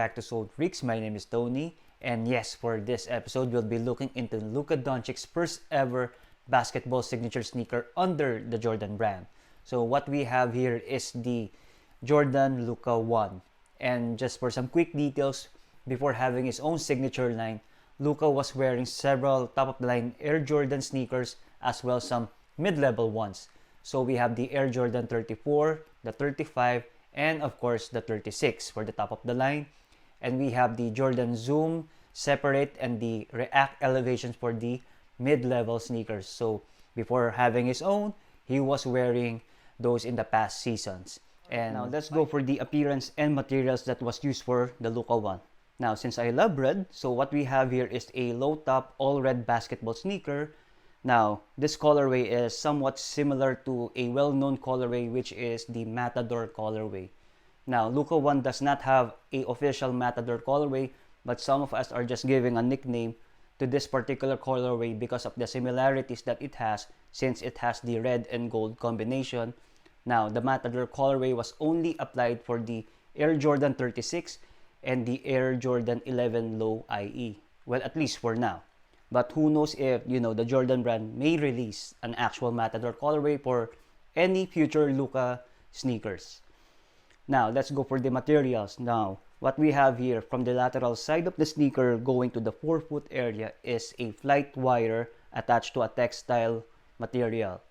back to Soul Freaks. My name is Tony, and yes, for this episode, we'll be looking into Luka Doncic's first ever basketball signature sneaker under the Jordan brand. So what we have here is the Jordan Luka 1. And just for some quick details, before having his own signature line, Luka was wearing several top-of-the-line Air Jordan sneakers as well as some mid-level ones. So we have the Air Jordan 34, the 35, and of course the 36 for the top of the line. And we have the Jordan Zoom Separate and the React elevations for the mid-level sneakers. So before having his own, he was wearing those in the past seasons. And now let's go for the appearance and materials that was used for the Luka 1. Now since I love red, so what we have here is a low top all red basketball sneaker. Now, this colorway is somewhat similar to a well-known colorway, which is the Matador colorway. Now, Luka 1 does not have a official Matador colorway, but some of us are just giving a nickname to this particular colorway because of the similarities that it has, since it has the red and gold combination. Now, the Matador colorway was only applied for the Air Jordan 36 and the Air Jordan 11 Low IE. Well, at least for now. But who knows if, the Jordan brand may release an actual Matador colorway for any future Luka sneakers. Now, let's go for the materials. Now, what we have here from the lateral side of the sneaker going to the forefoot area is a flight wire attached to a textile material.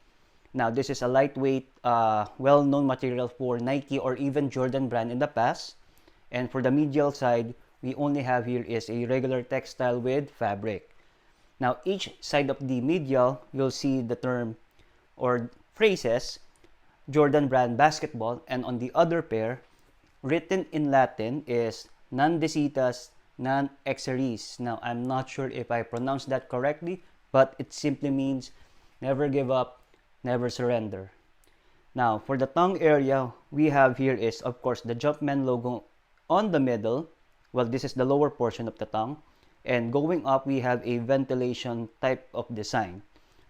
Now, this is a lightweight, well-known material for Nike or even Jordan brand in the past. And for the medial side, we only have here is a regular textile with fabric. Now, each side of the medial, you'll see the term or phrases Jordan brand basketball, and on the other pair, written in Latin, is non desitas, non exeris. Now, I'm not sure if I pronounced that correctly, but it simply means never give up, never surrender. Now, for the tongue area, we have here is, of course, the Jumpman logo on the middle. Well, this is the lower portion of the tongue. And going up, we have a ventilation type of design.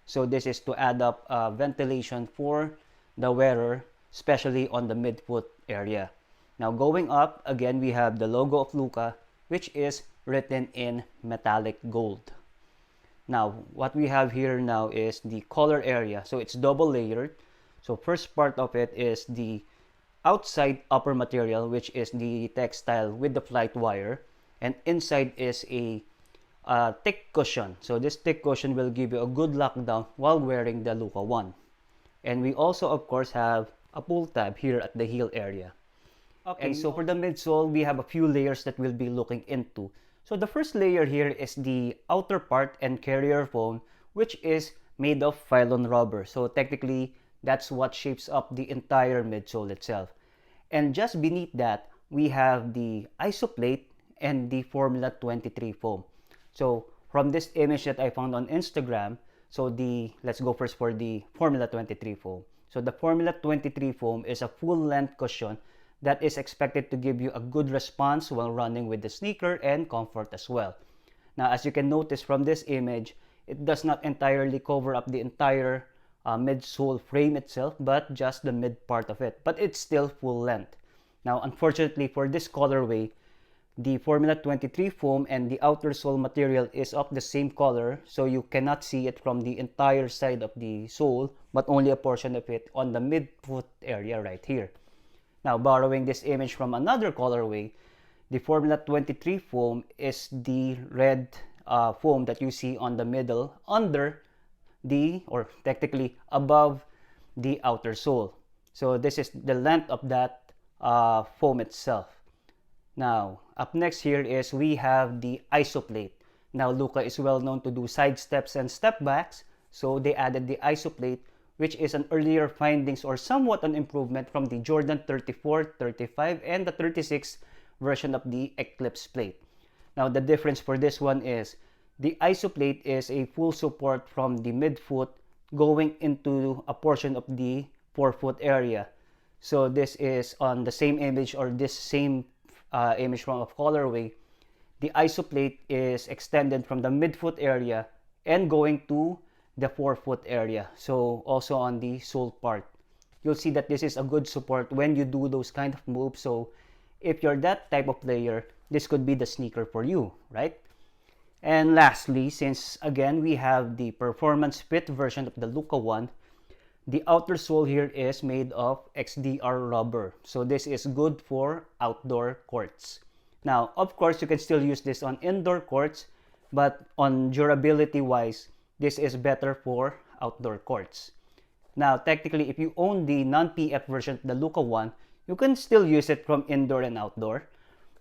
So this is to add up ventilation for the wearer, especially on the midfoot area. Now going up, again, we have the logo of Luka, which is written in metallic gold. Now, what we have here now is the collar area. So it's double layered. So first part of it is the outside upper material, which is the textile with the flight wire. And inside is a thick cushion. So this thick cushion will give you a good lockdown while wearing the Luka 1. And we also, of course, have a pull tab here at the heel area. Okay, and so for the midsole, we have a few layers that we'll be looking into. So the first layer here is the outer part and carrier foam, which is made of Phylon rubber. So technically, that's what shapes up the entire midsole itself. And just beneath that, we have the isoplate and the Formula 23 foam. So from this image that I found on Instagram, let's go first for the Formula 23 foam. So the Formula 23 foam is a full-length cushion that is expected to give you a good response while running with the sneaker and comfort as well. Now, as you can notice from this image, it does not entirely cover up the entire midsole frame itself, but just the mid part of it. But it's still full length. Now, unfortunately for this colorway, the Formula 23 foam and the outer sole material is of the same color, so you cannot see it from the entire side of the sole, but only a portion of it on the midfoot area right here. Now, borrowing this image from another colorway, the Formula 23 foam is the red foam that you see on the middle under or technically above the outer sole. So this is the length of that foam itself. Now, up next here is we have the isoplate. Now, Luka is well known to do side steps and step backs, so they added the isoplate, which is an earlier findings or somewhat an improvement from the Jordan 34, 35, and the 36 version of the Eclipse plate. Now, the difference for this one is the isoplate is a full support from the midfoot going into a portion of the forefoot area. So this is on the same image or this same image from a colorway. The isoplate is extended from the midfoot area and going to the forefoot area. So also on the sole part. You'll see that this is a good support when you do those kind of moves. So if you're that type of player, this could be the sneaker for you, right? And lastly, since again we have the performance fit version of the Luka one, the outer sole here is made of XDR rubber. So this is good for outdoor courts. Now, of course, you can still use this on indoor courts, but on durability wise, this is better for outdoor courts. Now, technically, if you own the non-PF version, the Luka one, you can still use it from indoor and outdoor.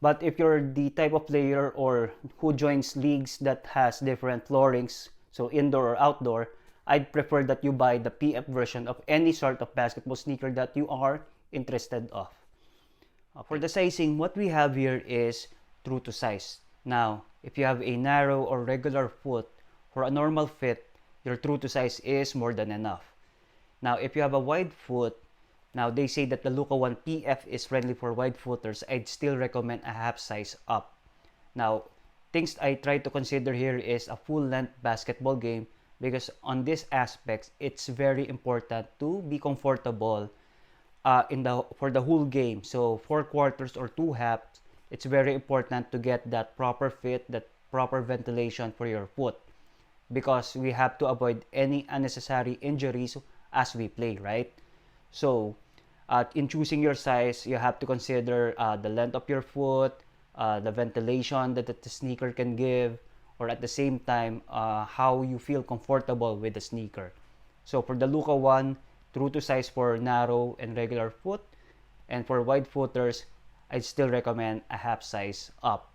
But if you're the type of player or who joins leagues that has different floorings, so indoor or outdoor, I'd prefer that you buy the PF version of any sort of basketball sneaker that you are interested of. For the sizing, what we have here is true to size. Now, if you have a narrow or regular foot, for a normal fit, your true to size is more than enough. Now, if you have a wide foot, now they say that the Luka 1 PF is friendly for wide footers. I'd still recommend a half size up. Now, things I try to consider here is a full length basketball game, because on these aspects, it's very important to be comfortable for the whole game. So 4 quarters or 2 halves, it's very important to get that proper fit, that proper ventilation for your foot, because we have to avoid any unnecessary injuries as we play, right? So in choosing your size, you have to consider the length of your foot, the ventilation that the sneaker can give, or at the same time, how you feel comfortable with the sneaker. So for the Luka one, true to size for narrow and regular foot, and for wide footers, I'd still recommend a half size up.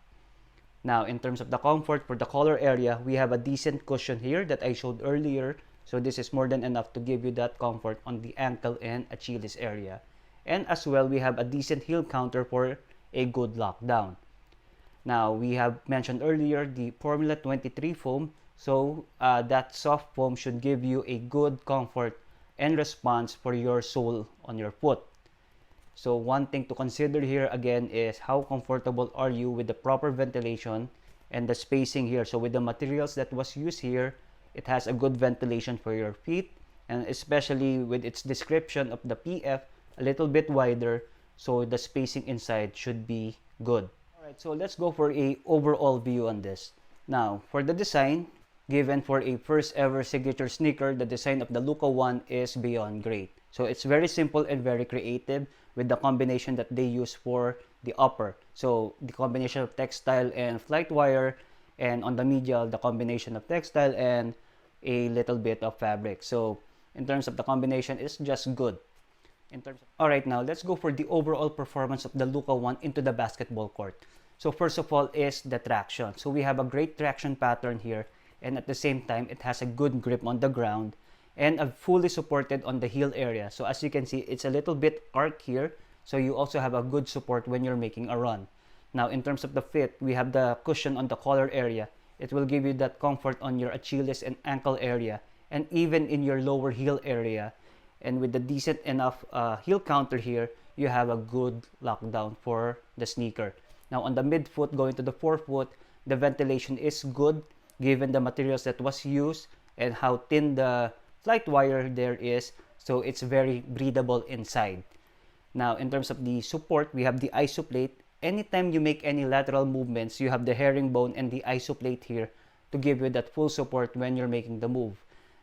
Now, in terms of the comfort, for the collar area, we have a decent cushion here that I showed earlier. So this is more than enough to give you that comfort on the ankle and Achilles area. And as well, we have a decent heel counter for a good lockdown. Now, we have mentioned earlier the Formula 23 foam. So that soft foam should give you a good comfort and response for your sole on your foot. So one thing to consider here again is how comfortable are you with the proper ventilation and the spacing here. So with the materials that was used here, it has a good ventilation for your feet, and especially with its description of the PF a little bit wider, so the spacing inside should be good. Alright, so let's go for a overall view on this. Now, for the design, given for a first ever signature sneaker, the design of the Luka 1 is beyond great. So it's very simple and very creative with the combination that they use for the upper. So the combination of textile and flight wire, and on the medial, the combination of textile and a little bit of fabric. So in terms of the combination, it's just good. Alright, now let's go for the overall performance of the Luka 1 into the basketball court. So first of all is the traction. So we have a great traction pattern here, and at the same time, it has a good grip on the ground and a fully supported on the heel area. So as you can see, it's a little bit arc here, so you also have a good support when you're making a run. Now in terms of the fit, we have the cushion on the collar area. It will give you that comfort on your Achilles and ankle area, and even in your lower heel area. And with the decent enough heel counter here, you have a good lockdown for the sneaker. Now on the midfoot going to the forefoot, the ventilation is good given the materials that was used and how thin the flight wire there is, so it's very breathable inside. Now in terms of the support, we have the isoplate. Anytime you make any lateral movements, you have the herringbone and the isoplate here to give you that full support when you're making the move.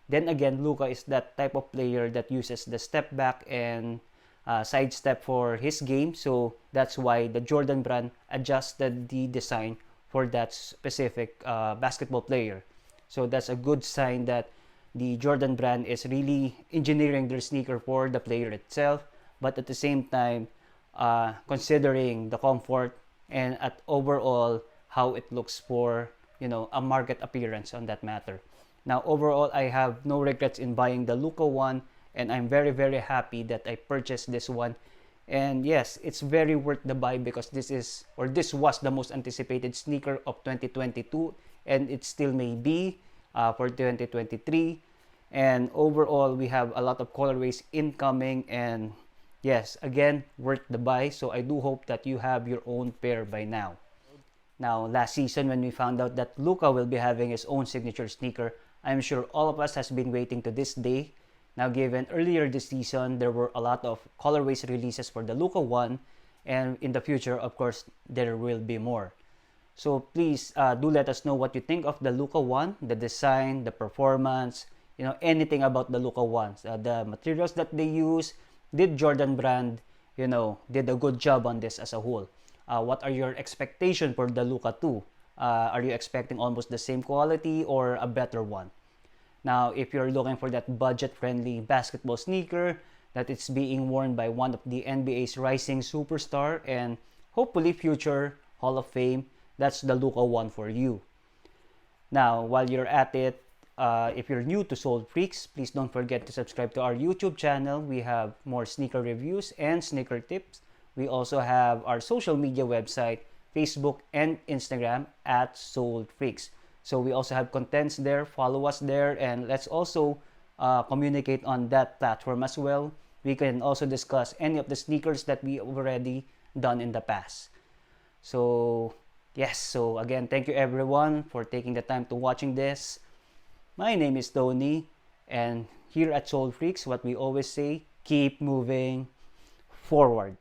Then again, Luka is that type of player that uses the step back and side step for his game, so that's why the Jordan brand adjusted the design for that specific basketball player. So that's a good sign that the Jordan brand is really engineering their sneaker for the player itself, but at the same time considering the comfort and at overall how it looks for, you know, a market appearance on that matter. Now overall, I have no regrets in buying the Luka 1, and I'm very happy that I purchased this one. And yes, it's very worth the buy because this was the most anticipated sneaker of 2022, and it still may be for 2023. And overall, we have a lot of colorways incoming, and yes, again, worth the buy. So I do hope that you have your own pair by now. Now, last season when we found out that Luka will be having his own signature sneaker, I'm sure all of us has been waiting to this day. Now, given earlier this season, there were a lot of colorways releases for the Luka 1, and in the future, of course, there will be more. So please do let us know what you think of the Luka one, the design, the performance, anything about the Luka ones, the materials that they use. Did Jordan Brand, did a good job on this as a whole? What are your expectations for the Luka 2? Are you expecting almost the same quality or a better one? Now, if you're looking for that budget-friendly basketball sneaker that it's being worn by one of the NBA's rising superstar and hopefully future Hall of Fame, that's the Luka one for you. Now, while you're at it, if you're new to Soul Freaks, please don't forget to subscribe to our YouTube channel. We have more sneaker reviews and sneaker tips. We also have our social media website, Facebook and Instagram at Soul Freaks. So we also have contents there. Follow us there, and let's also communicate on that platform as well. We can also discuss any of the sneakers that we already done in the past. So yes, so again, thank you everyone for taking the time to watching this. My name is Tony, and here at Soul Freaks, what we always say, keep moving forward.